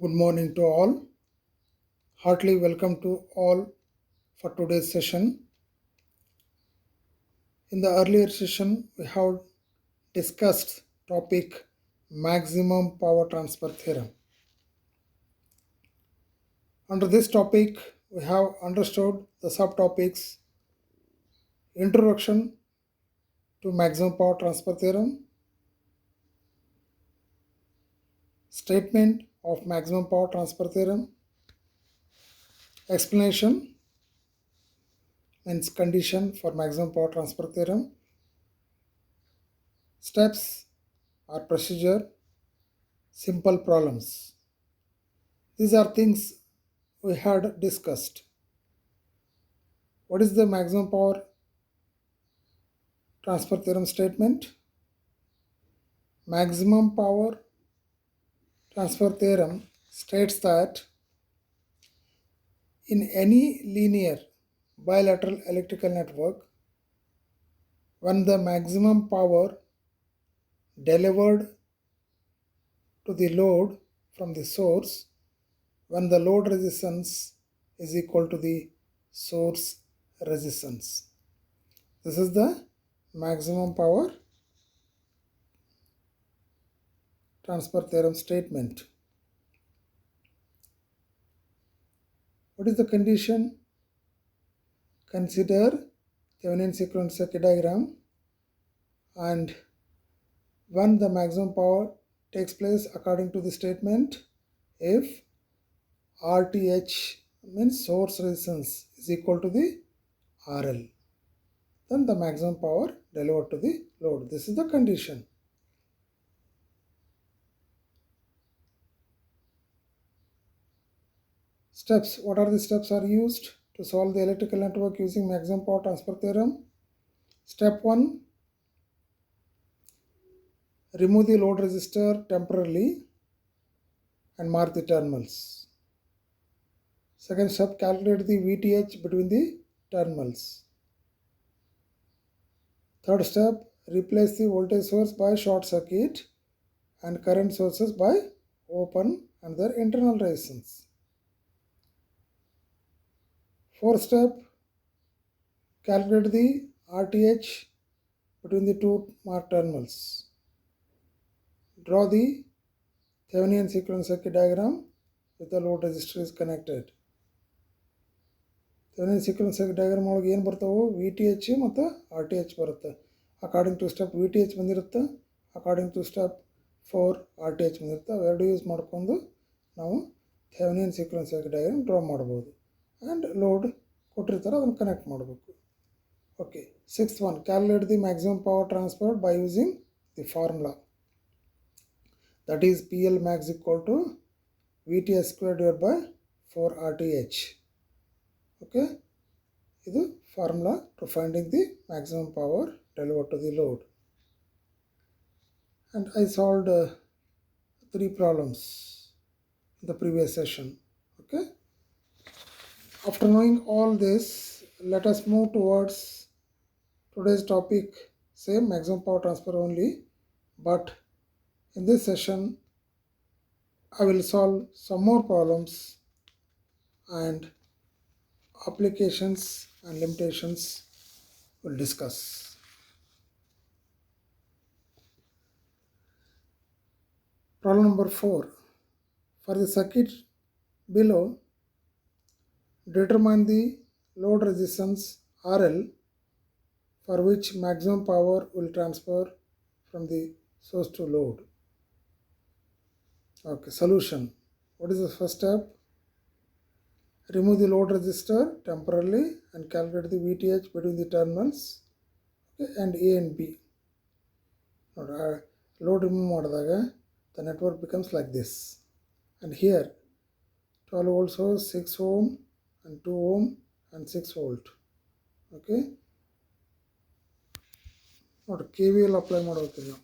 Good morning to all. Heartily welcome to all for today's session. In the earlier session, we have discussed topic maximum power transfer theorem. Under this topic, we have understood the subtopics introduction to maximum power transfer theorem, statement of maximum power transfer theorem, explanation means condition for maximum power transfer theorem, steps or procedure, simple problems. These are things we had discussed. What is the maximum power transfer theorem statement? Maximum power transfer theorem states that in any linear bilateral electrical network, when the maximum power delivered to the load from the source, when the load resistance is equal to the source resistance. This is the maximum power transfer theorem statement. What is the condition? Consider Thevenin sequence circuit diagram, and when the maximum power takes place according to the statement, if RTH means source resistance is equal to the RL, then the maximum power delivered to the load. This is the condition. Steps. What are the steps are used to solve the electrical network using maximum power transfer theorem? Step 1. Remove the load resistor temporarily and mark the terminals. Second step, calculate the VTH between the terminals. Third step, replace the voltage source by short circuit and current sources by open and their internal resistance. Fourth step, calculate the RTH between the two marked terminals. Draw the Thevenin sequence circuit diagram with the load resistor is connected. Thevenin sequence circuit diagram ಒಳಗೆ ಏನು ಬರ್ತಾವೆ? VTH ಮತ್ತು RTH ಬರುತ್ತೆ. According to step VTH ಬಂದಿರುತ್ತೆ, according to step 4 RTH ಬಂದಿರುತ್ತೆ. ಅವೆರಡು use ಮಾಡ್ಕೊಂಡು ನಾವು Thevenin sequence circuit diagram draw ಮಾಡ್ಬೋದು. ಆ್ಯಂಡ್ ಲೋಡ್ ಕೊಟ್ಟಿರ್ತಾರೆ, ಅದನ್ನು ಕನೆಕ್ಟ್ ಮಾಡಬೇಕು. Okay. Sixth one, calculate the maximum power transfer by using the formula. That is PL max equal to VTH square divided by 4 RTH. Okay, this is formula to finding the maximum power delivered to the load. And I solved 3 problems in the previous session. Okay, after knowing all this, let us move towards today's topic, same maximum power transfer only, but in this session I will solve some more problems and applications and limitations we'll discuss. Problem number 4. For the circuit below, determine the load resistance RL for which maximum power will transfer from the source to load. Okay, solution. What is the first step? Remove the load resistor temporarily and calculate the VTH between the terminals, okay, and A and B. Load remove ಮಾಡಿದಾಗ the network becomes like this. And here 12 volt source, 6 ohm and 2 ohm and 6 volt. Okay, ನೋಡಿ KVL apply ಮಾಡೋಕೆ ನಾವು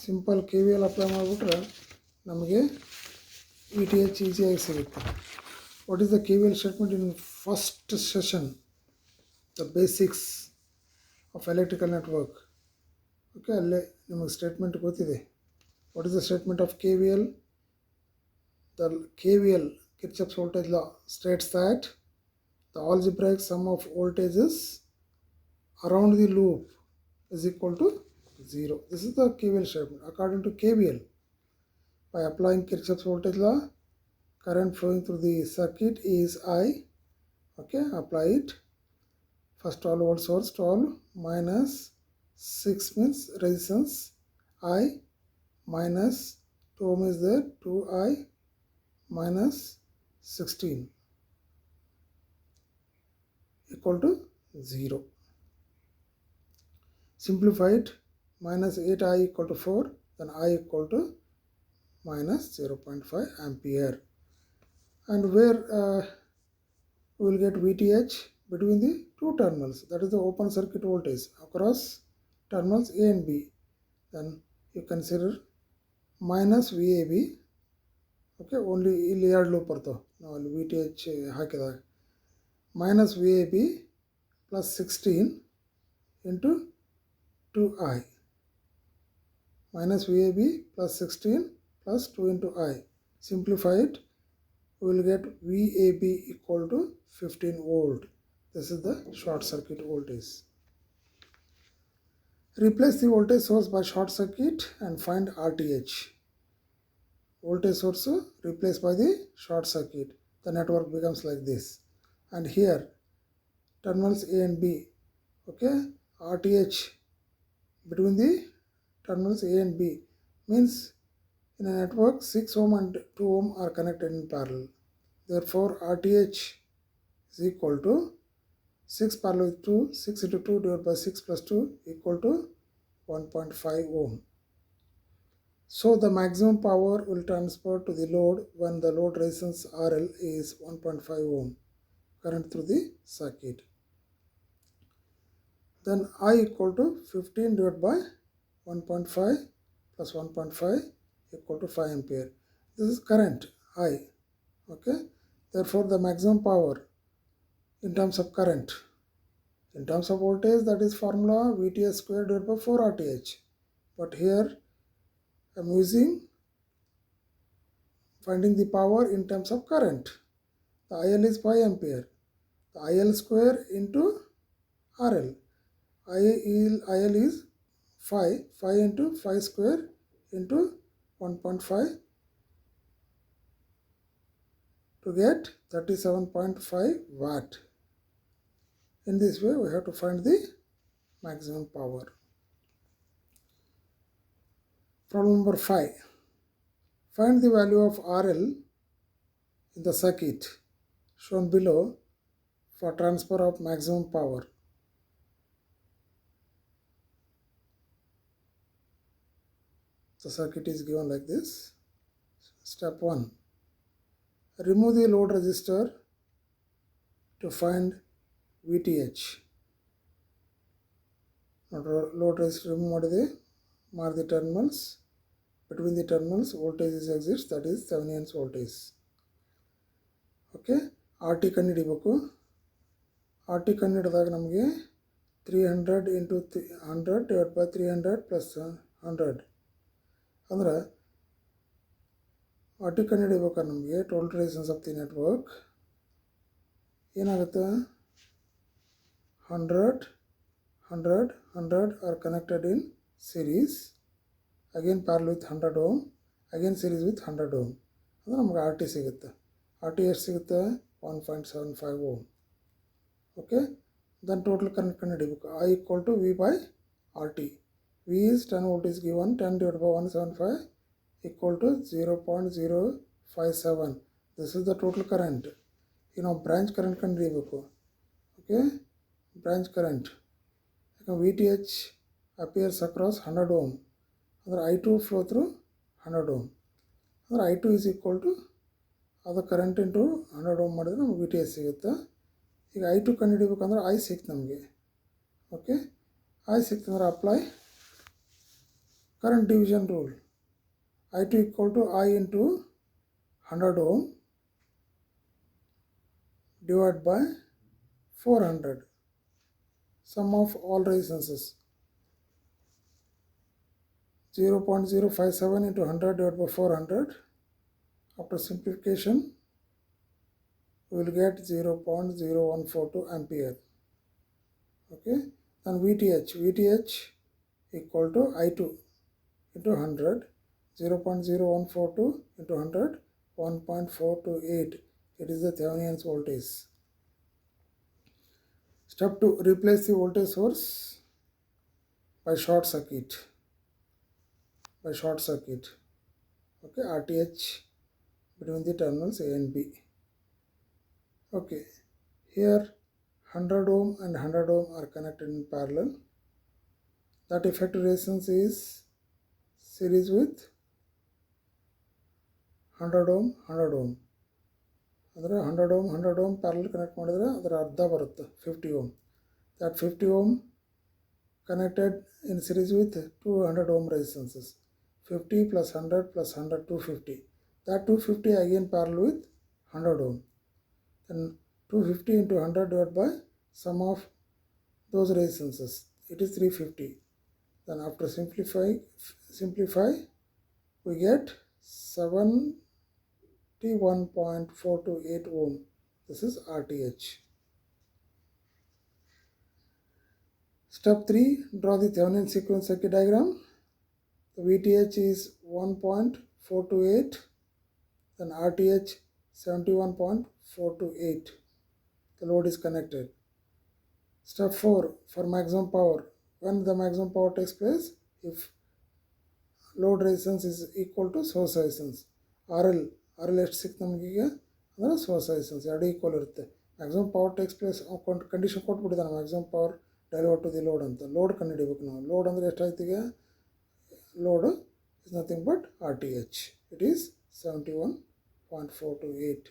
simple KVL apply ಮಾಡಿಬಿಟ್ರೆ ನಮಗೆ VTH ಈಸಿಯಾಗಿ ಸಿಗುತ್ತೆ. What is the KVL statement in first session? The basics of electrical network. Okay, ಅಲ್ಲೇ ನಿಮಗೆ statement ಗೊತ್ತಿದೆ. What is the statement of KVL? the KVL, Kirchhoff's voltage law, states that the algebraic sum of voltages around the loop is equal to 0. This is the KVL statement. According to KVL, by applying Kirchhoff's voltage law, current flowing through the circuit is I. Okay, apply it. First 12 volt source 12 minus 6 means resistance I, minus 2 ohm is there, 2I minus 16 equal to 0. Simplify it. Minus 8I equal to 4, then I equal to minus 0.5 ampere. And where we will get VTH between the two terminals, that is the open circuit voltage across terminals A and B. Then you consider minus VAB. Okay, only ಇಲ್ಲಿ ಎರಡು loop ಬರ್ತವೆ ನಾವು ಅಲ್ಲಿ VTH ಹಾಕಿದಾಗ minus VAB plus 16 into 2I, minus VAB plus 16 plus 2 into I. Simplify it, we will get VAB equal to 15 volt. This is the short circuit voltage. Replace the voltage source by short circuit and find RTH. Voltage source replaced by the short circuit. The network becomes like this. And here, terminals A and B. Okay, RTH between the terminals A and B means in a network 6 ohm and 2 ohm are connected in parallel. Therefore, RTH is equal to 6 parallel with 2, 6 into 2 divided by 6 plus 2 equal to 1.5 ohm. So the maximum power will transfer to the load when the load resistance RL is 1.5 ohm current through the circuit. Then I equal to 15 divided by 1.5 plus 1.5 equal to 5 ampere. This is current I. Okay, therefore the maximum power in terms of current, in terms of voltage, that is formula VTH square divided by 4 RTH. But here I am using finding the power in terms of current. The IL is 5 ampere. The IL square into RL. IL is 5. 5 into 5 square into 1.5 to get 37.5 watt. In this way, we have to find the maximum power. Problem number 5. Find the value of RL in the circuit shown below for transfer of maximum power. The circuit is given like this. Step 1. Remove the load resistor to find VTH. Load resistor remove ಮಾಡಿದೆ. Mark the terminals. Between the terminals voltage exists, that is Thevenin's voltage. Okay, RT ಕಂಡುಹಿಡಿಯಬೇಕು. RT ಕಂಡುಹಿಡಿದಾಗ ನಮಗೆ 300 into 100 divided by 300 plus 100 ಅಂದ್ರೆ RT ಕಂಡುಹಿಡಿಯಬೇಕಾದ್ರೆ ನಮಗೆ total resistance of the network ಏನಾಗುತ್ತೆ, 100 100 100 are connected in series, again parallel with 100 ohm, again series with 100 ohm. ಅಂದರೆ ನಮಗೆ RT ಸಿಗುತ್ತೆ. RT ಎಷ್ಟು ಸಿಗುತ್ತೆ, 1.75 ohm. Okay, then total current ಕಂಡುಹಿಡಿಯಬೇಕು. I equal to V by RT. V is 10 volt is given, 10 divided by 175 equal to 0.057. This is the total current. Branch current ಕಂಡುಹಿಡಿಯಬೇಕು. Okay, branch current. VTH appears across 100 ohm. ಅಂದರೆ I2 flow through 100 ohm. ಅಂದರೆ I2 is equal to ಅದು current into 100 ohm ಮಾಡಿದ್ರೆ ನಮಗೆ VTH ಸಿಗುತ್ತೆ. ಈಗ I2 ಕಂಡುಹಿಡಿಬೇಕಂದ್ರೆ I ಸಿಕ್ತು ನಮಗೆ. ಓಕೆ, I ಸಿಕ್ತಂದ್ರೆ apply current division rule. I2 equal to I into 100 ohm divided by 400. Sum of all resistances. 0.057 into 100 divided by 400. After simplification, we will get 0.0142 ampere. Okay, then VTH equal to I2 into 100, 0.0142 into 100, 1.428. It is the Thevenin's voltage. Step 2, replace the voltage source by short circuit. Okay, RTH between the terminals A and B. Okay, here 100 ohm and 100 ohm are connected in parallel. That effective resistance is series with 100 ohm, 100 ohm. ಅಂದರೆ 100 ohm parallel connect ಮಾಡಿದರೆ ಅದರ ಅರ್ಧ ಬರುತ್ತೆ 50 ohm. That 50 ohm connected in series with 200 ohm resistances. 50 plus 100 plus 100, 250. That 250 again parallel with 100 ohm. Then 250 into 100 divided by sum of those resistances. It is 350. Then after simplify, we get 71.428 ohm. This is RTH. Step 3, draw the Thevenin sequence circuit diagram. The VTH is 1.428, then RTH 71.428. The load is connected. Step 4, for maximum power. When the maximum power takes place, if load resistance is equal to source resistance. RL ಎಷ್ಟು ಸಿಕ್ತು ನಮಗೀಗ ಅಂದರೆ source resistance ಎರಡು equal ಇರುತ್ತೆ. Maximum power takes place condition ಕೊಟ್ಬಿಟ್ಟಿದ್ದಾನೆ maximum power divert to the load ಅಂತ. Load ಕಂಡುಹಿಡಿಬೇಕು ನಾವು. ಲೋಡ್ ಅಂದರೆ ಎಷ್ಟಾಯ್ತು ಈಗ? Load is nothing but RTH. It is 71.428.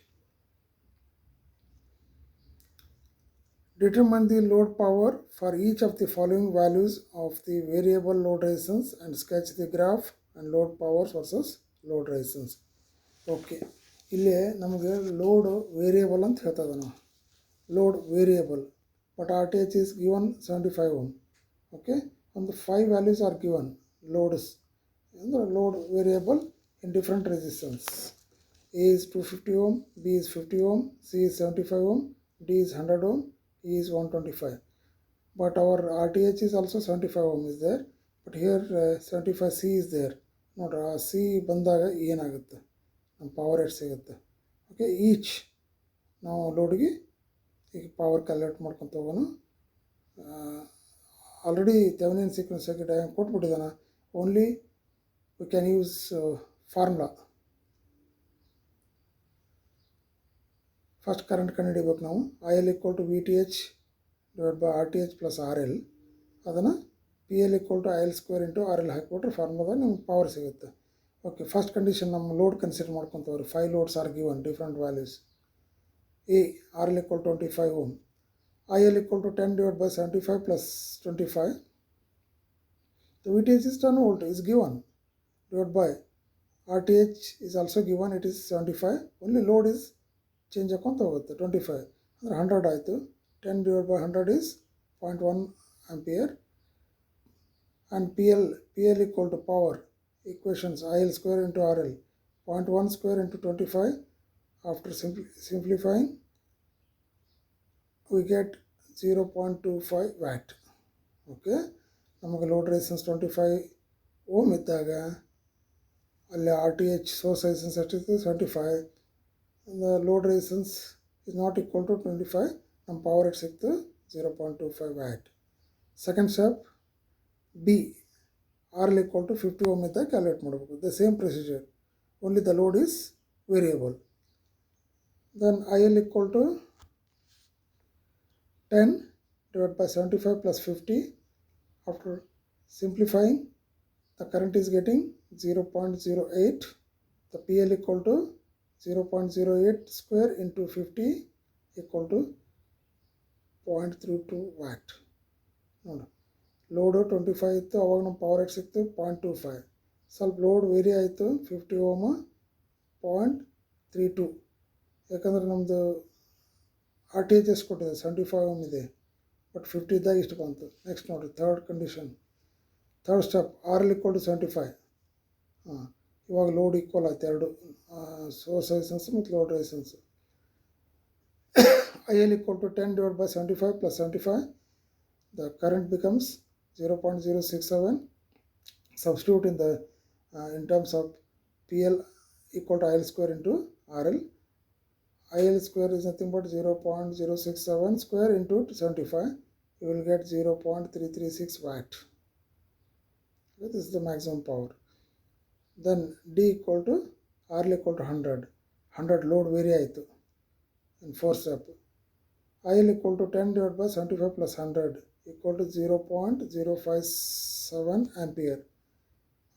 Determine the load power for each of the following values of the variable load resistance and sketch the graph and load powers versus load resistance. Okay, ಇಲ್ಲಿ ನಮಗೆ load variable ಅಂತ ಹೇಳ್ತದೆ ನಾವು. Load variable but RTH is given 75 ohm. Okay, ಒಂದು 5 values are given loads. ಅಂದರೆ load variable in different resistance. A is 250 ohm, B is 50 ohm, C is 75 ohm, D is 100 ohm, E is 125. But our RTH is also 75 ohm is there. But here 75 C is there. ನೋಡ್ರಿ, ಆ C ಬಂದಾಗ ಏನಾಗುತ್ತೆ, ನಮ್ಮ power ಎಷ್ಟು ಸಿಗುತ್ತೆ. Okay, each ನಾವು ಲೋಡ್ಗೆ ಈಗ ಪವರ್ ಕ್ಯಾಲ್ಕುಲೇಟ್ ಮಾಡ್ಕೊತ ಹೋಗೋಣ. ಆಲ್ರೆಡಿ ಥೆವೆನಿನ್ ಸೀಕ್ವೆನ್ಸ್ ಸರ್ಕ್ಯೂಟ್ ಕೊಟ್ಬಿಟ್ಟಿದ್ದಾನೆ. Only we can use formula. First current ಕಂಡುಹಿಡಿಬೇಕು ನಾವು. IL equal to VTH divided by RTH plus RL. ಅದನ್ನು PL equal to IL square into RL ಹಾಕಿಬಿಟ್ರೆ ಫಾರ್ಮುಲಾದಾಗ ನಮ್ಗೆ ಪವರ್ ಸಿಗುತ್ತೆ. ಓಕೆ, ಫಸ್ಟ್ ಕಂಡೀಷನ್ ನಮ್ಮ load consider ಮಾಡ್ಕೊತವ್ರಿ. 5 loads are given different values. A, RL equal to 25 ohm. IL equal to 10 divided by 75 plus 25. The VTH is 10 volt is given. Divided by RTH is also given, it is 75. Only load is change ಆಕೊಂತ ಹೋಗುತ್ತೆ. 25 ಅಂದರೆ 100 ಆಯಿತು. 10 divided by 100 is 0.1 ampere. And PL equal to power equations IL square into RL, 0.1 square into 25. After simplifying, we get 0.25 watt. Okay, ನಮಗೆ load resistance 25 ohm ಇದ್ದಾಗ ಅಲ್ಲಿ RTH source resistance ಎಷ್ಟಿತ್ತು? 75. the load resistance is not equal to 25. ನಮ್ಮ power ಎಷ್ಟು ಸಿಕ್ತು? 0.25 watt. Second step B, RL equal to 50 ohm ಇದ್ದಾಗ calculate ಮಾಡಬೇಕು. The same procedure, only the load is variable. Then IL equal to 10 divided by 75 plus 50. After simplifying, the current is getting 0.08. The PL equal to 0.08 square into 50 equal to 0.32 watt. ನೋಡಿ, load 25 ಇತ್ತು, ಅವಾಗ ನಮ್ಮ power ಎಷ್ಟು ಸಿಕ್ತು? 0.25. ಸ್ವಲ್ಪ load very ಆಯಿತು, 50 ohm 0.32. ಯಾಕಂದರೆ ನಮ್ಮದು RTH ಎಷ್ಟು ಕೊಟ್ಟಿದೆ? 75 ohm ಇದೆ, ಬಟ್ 50 ಇದ್ದಾಗ ಇಷ್ಟು ಬಂತು. ನೆಕ್ಸ್ಟ್ ನೋಡಿರಿ, third condition, third step, RL equal to 75. ಇವಾಗ ಲೋಡ್ ಈಕ್ವಲ್ ಆಯ್ತು ಎರಡು, ಸೋರ್ಸ್ ರೆಸಿಸ್ಟೆನ್ಸ್ ಮತ್ತು load resistance. IL equal to 10 divided by 75 plus 75, the current becomes 0.067. Substitute in terms of PL equal to IL square into RL. IL square is nothing but 0.067 square into 75. You will get 0.336 watt. Okay, this is the maximum power. Then D equal to RL equal to 100. 100 load vary ಆಯಿತು in 4 step. IL equal to 10 divided by 75 plus 100 equal to 0.057 ampere.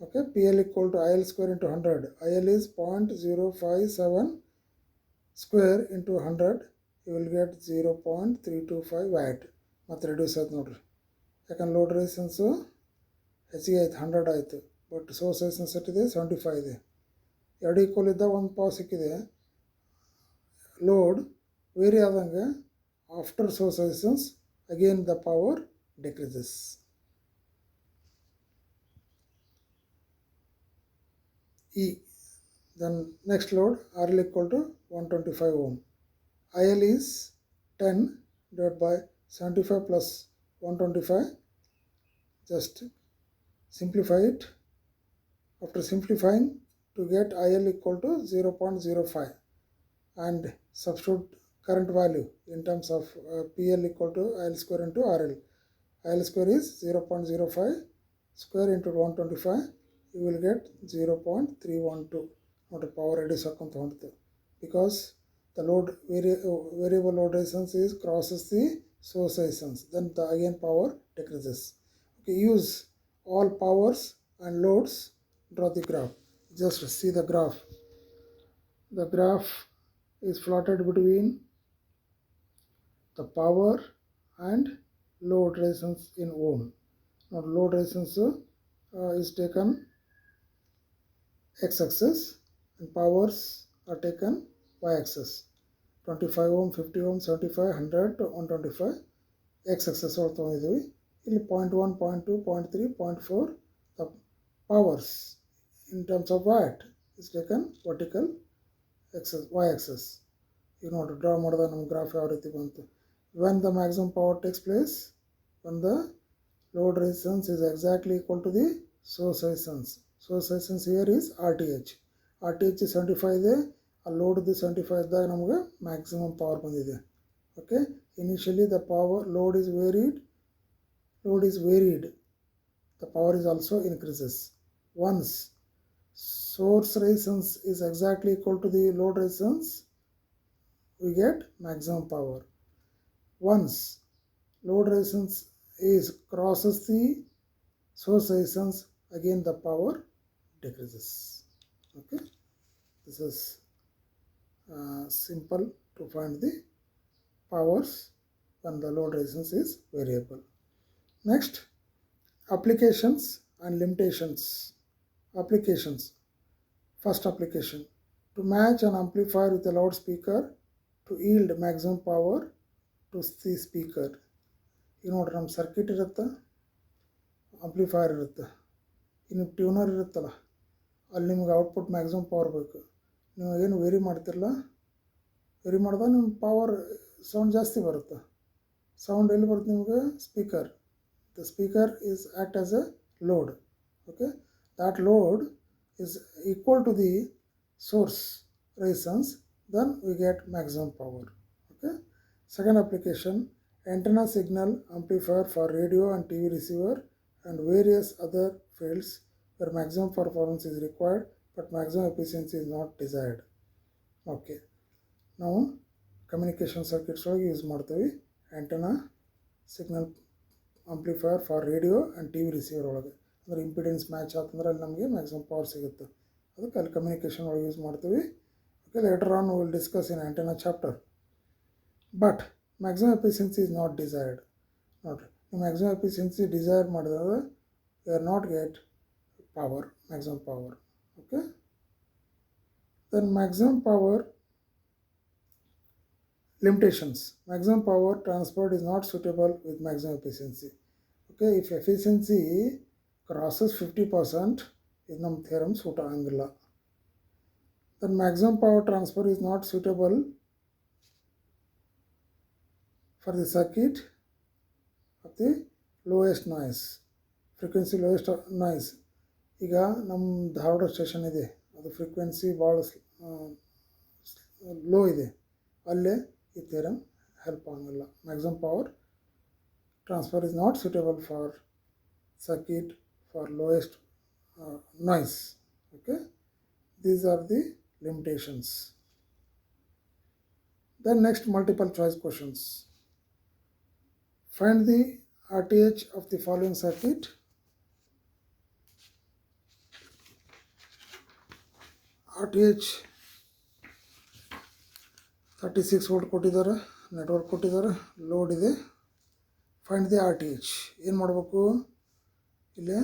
Okay, PL equal to IL square into 100. IL is 0.057 square into 100. You will get 0.325 watt. ಮತ್ತೆ reduce ಆಯ್ತು ನೋಡ್ರಿ, ಯಾಕಂದ್ರೆ load resistance ಹೆಚ್ಚಿಗೆ ಆಯ್ತು, 100 ಆಯಿತು. But source resistance ಎಷ್ಟಿದೆ, 75 ಇದೆ. ಎರಡು ಈಕ್ವಲ್ ಇದ್ದಾಗ ಒಂದು ಪವರ್ ಸಿಕ್ಕಿದೆ. ಲೋಡ್ ವೇರಿ ಆದಂಗೆ after source resistance again the power decreases. Then next load RL equal to 125 ohm. IL is 10 divided by 75 plus 125. Just simplify it. After simplifying, to get IL equal to 0.05 and substitute current value in terms of PL equal to IL square into RL. IL square is 0.05 square into 125. You will get 0.312. Not a power reduce because the load variable load resistance is crosses the source resistance. Then the again power decreases. Okay, use all powers and loads. Draw the graph. Just see the graph. The graph is plotted between the power and load resistance in ohm. Now load resistance is taken x-axis and powers are taken y-axis. 25 ohm, 50 ohm, 75, 100 to 125 x-axis ತೊಗೊಂಡಿದ್ದೀವಿ. ಇಲ್ಲಿ 0.1, 0.2, 0.3, 0.4 the powers in terms of watt is taken vertical axis, y-axis. You know to draw ಮಾಡಿದಾಗ ನಮ್ಮ graph ಯಾವ ರೀತಿ ಬಂತು. When the maximum power takes place, when the load resistance is exactly equal to the source resistance. Source resistance here is RTH. RTH 75 ಇದೆ, ಆ ಲೋಡ್ದು 75 ಇದ್ದಾಗ ನಮಗೆ maximum power ಬಂದಿದೆ. Okay, initially the power load is varied, the power is also increases. Once source resistance is exactly equal to the load resistance, we get maximum power. Once load resistance is crosses the source resistance, again the power decreases. Okay, this is simple to find the powers when the load resistance is variable. Next, applications and limitations. Applications. First application, to match an amplifier with a loudspeaker to yield maximum power to the speaker. You know, ನಮ್ಮ circuit ಇರುತ್ತೆ, amplifier ಇರುತ್ತೆ, ಇನ್ನು tuner ಇರುತ್ತಲ್ಲ, ಅಲ್ಲಿ ನಿಮ್ಗೆ output maximum power ಬೇಕು. ನೀವು ಏನು ವೇರಿ ಮಾಡ್ತಿರಲ್ಲ, ವೇರಿ ಮಾಡಿದಾಗ ನಿಮ್ಮ ಪವರ್ ಸೌಂಡ್ ಜಾಸ್ತಿ ಬರುತ್ತೆ. ಸೌಂಡ್ ಎಲ್ಲಿ ಬರುತ್ತೆ ನಿಮಗೆ, speaker. The speaker is act as A load. Okay, that load is equal to the source resistance, then we get maximum power. Okay, second application, antenna signal amplifier for radio and TV receiver and various other fields where maximum performance is required but maximum efficiency is not desired. Okay, now communication circuits use ಮಾಡ್ತೀವಿ antenna signal amplifier for radio and TV receiver ಒಳಗೆ. ಅಂದರೆ impedance match ಆತಂದ್ರೆ ಅಲ್ಲಿ ನಮಗೆ maximum power ಸಿಗುತ್ತೆ. ಅದಕ್ಕೆ ಅಲ್ಲಿ communication ಒಳಗೆ ಯೂಸ್ ಮಾಡ್ತೀವಿ. Okay, later on will discuss in antenna chapter. But maximum efficiency is not desired. ನೋಡಿರಿ, ನೀವು ಮ್ಯಾಕ್ಸಿಮಮ್ ಎಫಿಷಿಯನ್ಸಿ ಡಿಸೈರ್ ಮಾಡಿದಾಗ you are not get power, maximum power. Okay, then maximum power limitations. Maximum power transferred is not suitable with maximum efficiency. Okay, if efficiency crosses 50%, ಇದು ನಮ್ಮ theorem suit ಆಗಂಗಿಲ್ಲ. then maximum power transfer is not suitable for the circuit of the lowest noise, frequency lowest noise. ಈಗ ನಮ್ಮ Dharwad station ಇದೆ, ಅದು frequency ಭಾಳ low ಇದೆ, ಅಲ್ಲೇ ಈ ಥಿಯರಮ್ ಹೆಲ್ಪ್ ಆಗಲ್ಲ. Maximum power transfer is not suitable for circuit for lowest noise. Okay, these are the limitations. Then next, multiple choice questions. Find the RTH of the following circuit. RTH 36 volt ಕೊಟ್ಟಿದ್ದಾರೆ, network ಕೊಟ್ಟಿದ್ದಾರೆ, load ಇದೆ. Find the RTH. ಏನು ಮಾಡಬೇಕು? ಇಲ್ಲಿ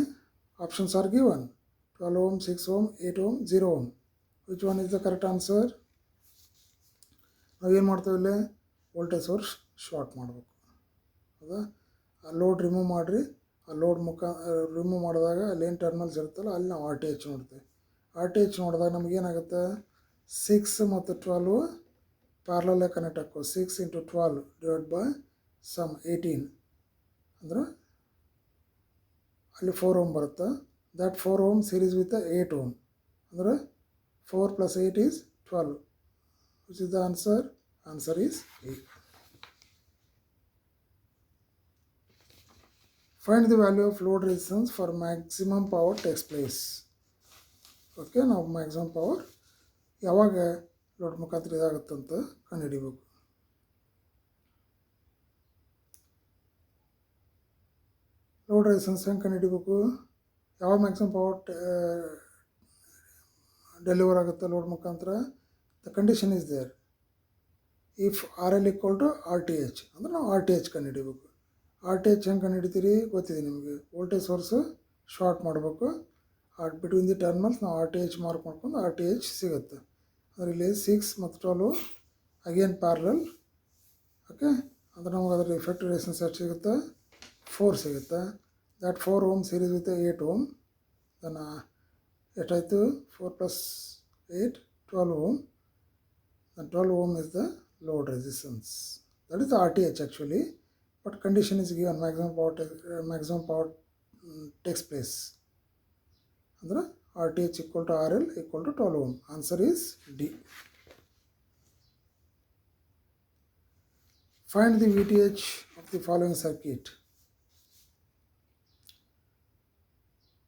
options are given: 12 ohm, 6 ohm, 8 ohm, 0 ohm. Which one is the correct answer? ನಾವೇನು ಮಾಡ್ತೇವೆ, ಇಲ್ಲಿ voltage source short ಮಾಡಬೇಕು. ಹೌದಾ? ಆ ಲೋಡ್ ರಿಮೂವ್ ಮಾಡಿರಿ. ಆ ಲೋಡ್ ರಿಮೂವ್ ಮಾಡಿದಾಗ ಅಲ್ಲೇನು ಟರ್ಮಿನಲ್ಸ್ ಇರುತ್ತಲ್ಲ ಅಲ್ಲಿ ನಾವು RTH ನೋಡ್ತೇವೆ. RTH ನೋಡಿದಾಗ ನಮಗೇನಾಗುತ್ತೆ, 6 ಮತ್ತು 12 ಪ್ಯಾರಲಲ್ಲೇ ಕನೆಕ್ಟ್ ಹಾಕೋ. 6 × 12 ಡಿವೈಡ್ ಬೈ ಸಮ್ 18 ಅಂದ್ರೆ ಅಲ್ಲಿ 4 ohm ಬರುತ್ತೆ. That 4 ohm series with 8 ohm ಅಂದರೆ 4 + 8 is 12. Which is the answer? Answer is A. Find the value of load resistance for maximum power takes place. ಓಕೆ, ನಾವು ಮ್ಯಾಕ್ಸಿಮಮ್ ಪವರ್ ಯಾವಾಗ load ಮುಖಾಂತರ ಇದಾಗುತ್ತಂತ ಕಂಡುಹಿಡಿಬೇಕು. ಲೋಡ್ ರೆಸಿಸ್ಟೆನ್ಸ್ ಹೆಂಗೆ ಕಂಡುಹಿಡಿಬೇಕು? ಯಾವಾಗ ಮ್ಯಾಕ್ಸಿಮಮ್ ಪವರ್ ಡೆಲಿವರ್ ಆಗುತ್ತೆ ಲೋಡ್ ಮುಖಾಂತರ? The condition is there. If RL = RTH ಅಂದರೆ ನಾವು RTH ಕಂಡುಹಿಡಿಬೇಕು. RTH ಹೆಂಗೆ ಕಂಡುಹಿಡಿತೀರಿ ಗೊತ್ತಿದೆ ನಿಮಗೆ. ವೋಲ್ಟೇಜ್ ಸೋರ್ಸು ಶಾರ್ಟ್ ಮಾಡಬೇಕು. ಬಿಟ್ವೀನ್ ದಿ ಟರ್ಮಿನಲ್ಸ್ ನಾವು RTH ಮಾರ್ಕ್ ಮಾಡ್ಕೊಂಡು RTH ಸಿಗುತ್ತೆ. ಅಂದರೆ ಇಲ್ಲಿ 6 ಮತ್ತು 12 ಅಗೇನ್ ಪ್ಯಾರಲಲ್. ಓಕೆ, ಅಂದರೆ ನಮಗೆ ಅದರ ಎಫೆಕ್ಟಿವ್ ರೆಸಿಸ್ಟೆನ್ಸ್ ಎಷ್ಟು ಸಿಗುತ್ತೆ? 4 ಸಿಗುತ್ತೆ. That 4 ohm series with 8 ohm. Then ಎಷ್ಟಾಯಿತು? 4 + 8 12 ohm. Then 12 ohm is the load resistance. That is the RTH actually, but condition is given: maximum power takes place. Andre RTH = RL = 12 ohm. Answer is D. Find the VTH of the following circuit.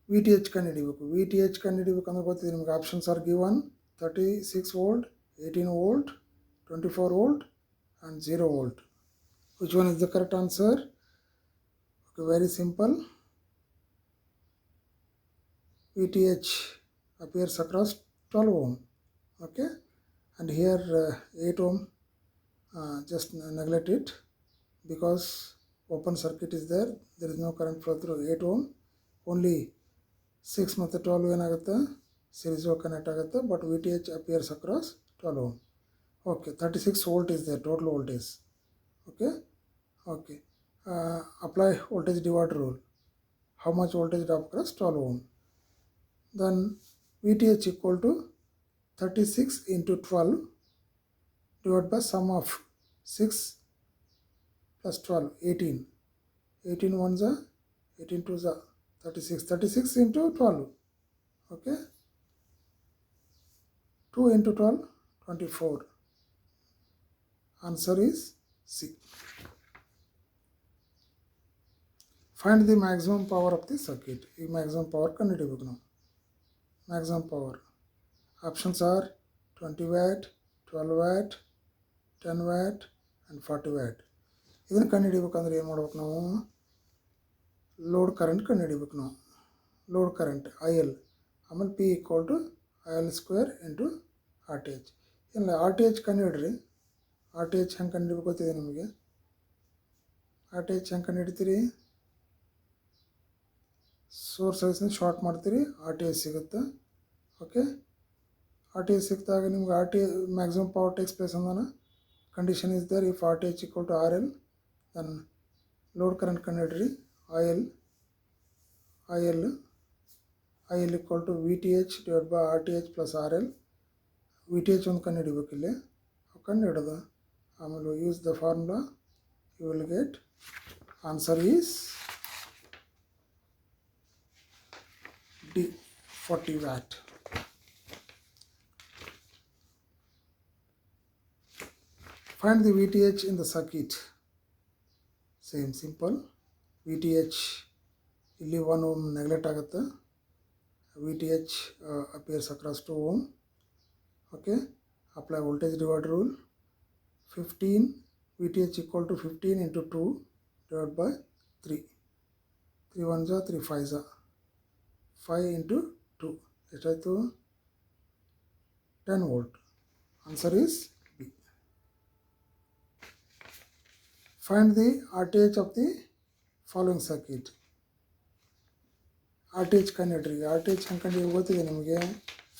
VTH ಕಂಡುಹಿಡಿಬೇಕು. VTH ಕಂಡುಹಿಡಿಬೇಕಂದ್ರೆ ಗೊತ್ತಿದೆ ನಿಮಗೆ. Options are given: 36 volt, 18 volt, 24 volt and 0 volt. Which one is the correct answer? Okay, very simple. VTH appears across 12 ohm. Okay, and here 8 ohm, just neglect it because open circuit is there. There is no current flow through 8 ohm. Only 6 ಮತ್ತು 12 ಏನಾಗುತ್ತೆ, series connect ಆಗುತ್ತೆ. But VTH appears across 12 ohm. Okay, 36 volt is there total voltage. Okay, apply voltage divider rule. How much voltage drop across 12 ohm? Then VTH = 36 × 12 divided by sum of 6 + 12 18. 18 ones are 18 twos are 36. 36 × 12. Okay, 2 × 12 24. Answer is C. Find the maximum power of the circuit. ಈ maximum power ಕಂಡುಹಿಡಿಬೇಕು ನಾವು. Maximum power options are 20 watt, 12 watt, 10 watt and 40 watt. ಇದನ್ನು ಕಂಡುಹಿಡಿಬೇಕಂದ್ರೆ ಏನು ಮಾಡ್ಬೇಕು ನಾವು? Load current ಕಂಡುಹಿಡಿಬೇಕು ನಾವು. Load current IL, ಆಮೇಲೆ P = IL² × RTH. ಇಲ್ಲ RTH ಕಂಡುಹಿಡ್ರಿ. RTH ಹೆಂಗೆ ಕಂಡುಹಿಡಿಬೇಕು ಗೊತ್ತಿದೆ ನಿಮಗೆ. RTH ಹೆಂಗೆ ಕಂಡುಹಿಡಿತೀರಿ? ಸೋರ್ಸ್ ಐಸ್ನ ಶಾರ್ಟ್ ಮಾಡ್ತೀರಿ, RTH ಸಿಗುತ್ತೆ. ಓಕೆ, RTH ಸಿಕ್ಕಿದಾಗ ನಿಮ್ಗೆ ಮ್ಯಾಕ್ಸಿಮಮ್ ಪವರ್ ಟೇಕ್ಸ್ ಪ್ಲೇಸ್ ಅಂದಾನ. Condition is there: if RTH = RL, then load current ಕಂಡುಹಿಡ್ರಿ. IL = VTH / RTH + RL, VTH ಒಂದು ಕಂಡು ಹಿಡಿಬೇಕು ಇಲ್ಲಿ. ಕಂಡು ಹಿಡಿದು ಆಮೇಲೆ use the formula, you will get answer is D, 40 watt. Find the VTH in the circuit. Same simple. VTH ಇಲ್ಲಿ 1 ohm neglect ಆಗುತ್ತೆ. VTH appears across 2 ohm. Okay. Apply voltage divider rule. 15 VTH equal to 15 into 2 divided by 3. 3 1s are 3 5s are 5 into 2. ಎಷ್ಟಾಯಿತು? 10 volt. Answer is B. Find the RTH of the following circuit. RTH ಕಂಡುಹಿಡ್ರಿ. RTH ಕಂಡು ಗೊತ್ತಿದೆ ನಿಮಗೆ.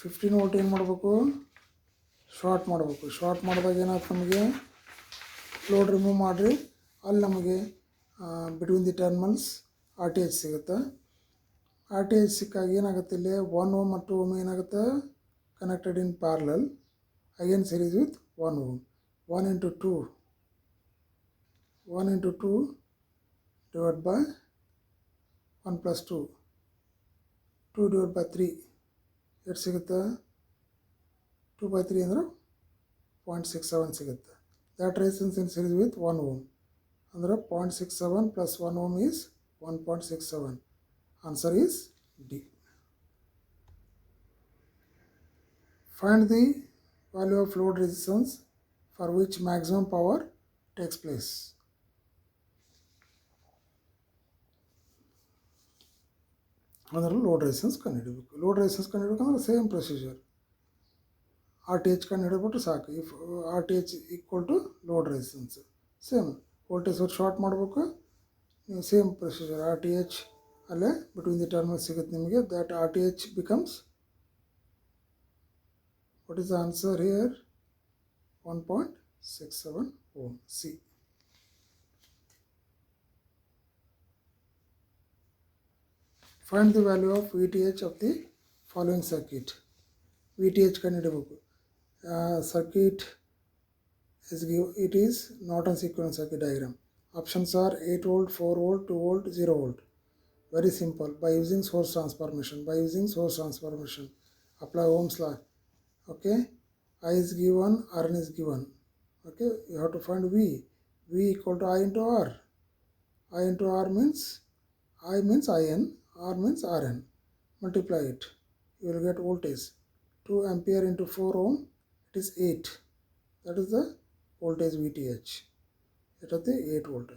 15 volt ಏನು ಮಾಡಬೇಕು? Short ಮಾಡಬೇಕು. Short ಮಾಡಿದಾಗ ಏನಾಯ್ತು ನಮಗೆ? ಲೋಡ್ ರಿಮೂವ್ ಮಾಡಿರಿ, ಅಲ್ಲಿ ನಮಗೆ ಬಿಟ್ವೀನ್ ದಿ ಟರ್ಮಿನಲ್ಸ್ RTH ಸಿಗುತ್ತೆ. RTH ಸಿಕ್ಕಾಗ ಏನಾಗುತ್ತೆ ಇಲ್ಲಿ 1 ohm ಮತ್ತು 2 ohm ಏನಾಗುತ್ತೆ? Connected in parallel, again series with 1 ohm. 1 into 2 divided by 1 plus 2 divided by 3 ಎಷ್ಟು ಸಿಗುತ್ತೆ? 2 by 3 ಅಂದರೆ 0.67 ಸಿಗುತ್ತೆ. That resistance in series with 1 ohm ಅಂದರೆ 0.67 plus 1 ohm is 1.67. Answer is D. Find the value of load resistance for which maximum power takes place. ಅಂದರೆ load resistance ಕಂಡುಹಿಡಬೇಕು. Load resistance ಕಂಡುಹಿಡಬೇಕಂದ್ರೆ same procedure. RTH ಕಂಡುಹಿಡಿದ್ಬಿಟ್ಟು ಸಾಕು. If RTH equal to load resistance, same voltage source short ಮಾಡಬೇಕು. ನೀವು same procedure RTH ಅಲ್ಲೇ between the terminal ಸಿಗುತ್ತೆ ನಿಮಗೆ. That RTH becomes, what is the answer here? 1.67 ohm. C. Find the value of VTH of the following circuit. VTH ಕಂಡುಹಿಡಬೇಕು. Circuit is given, it is not a sequence circuit diagram. Options are 8 volt, 4 volt, 2 volt, 0 volt. Very simple. By using source transformation. Apply Ohm's law. Okay. I is given, Rn is given. Okay. You have to find V. V equal to I into R. I into R means, I means IN, R means Rn. Multiply it. You will get voltage. 2 ampere into 4 ohm. It is 8. That is the voltage VTH. It is the 8 volt.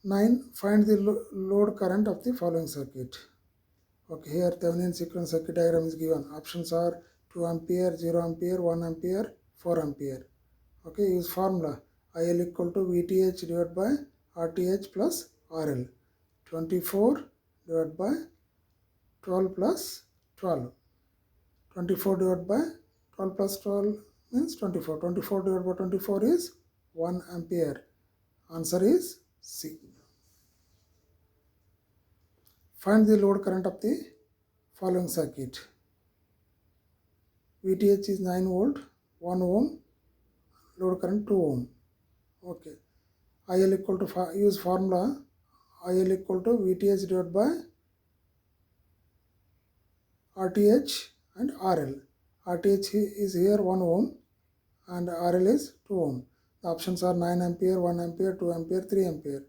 9. Find the load current of the following circuit. Okay, here Thevenin sequence circuit diagram is given. Options are 2 ampere, 0 ampere, 1 ampere, 4 ampere. Okay, use formula. IL equal to VTH divided by RTH plus RL. 24 divided by 12 plus 12. 24 divided by 12 plus 12 means 24. 24 divided by 24 is 1 ampere. Answer is C. Find the load current of the following circuit. VTH is 9 volt, 1 ohm, load current 2 ohm. Okay. IL equal to, use formula, IL equal to VTH divided by RTH and RL. RTH is here 1 ohm and RL is 2 ohm. The options are 9 ampere, 1 ampere, 2 ampere, 3 ampere.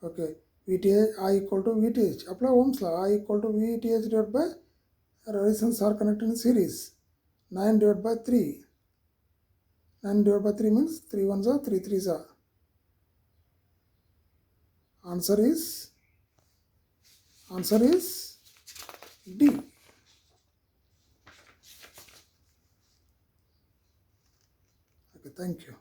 Okay. VTH, I equal to VTH. Apply Ohm's law. I equal to VTH divided by resistance are connected in series. 9 divided by 3. 9 divided by 3 means 3 1s are 3 3s are. Answer is D. Okay, thank you.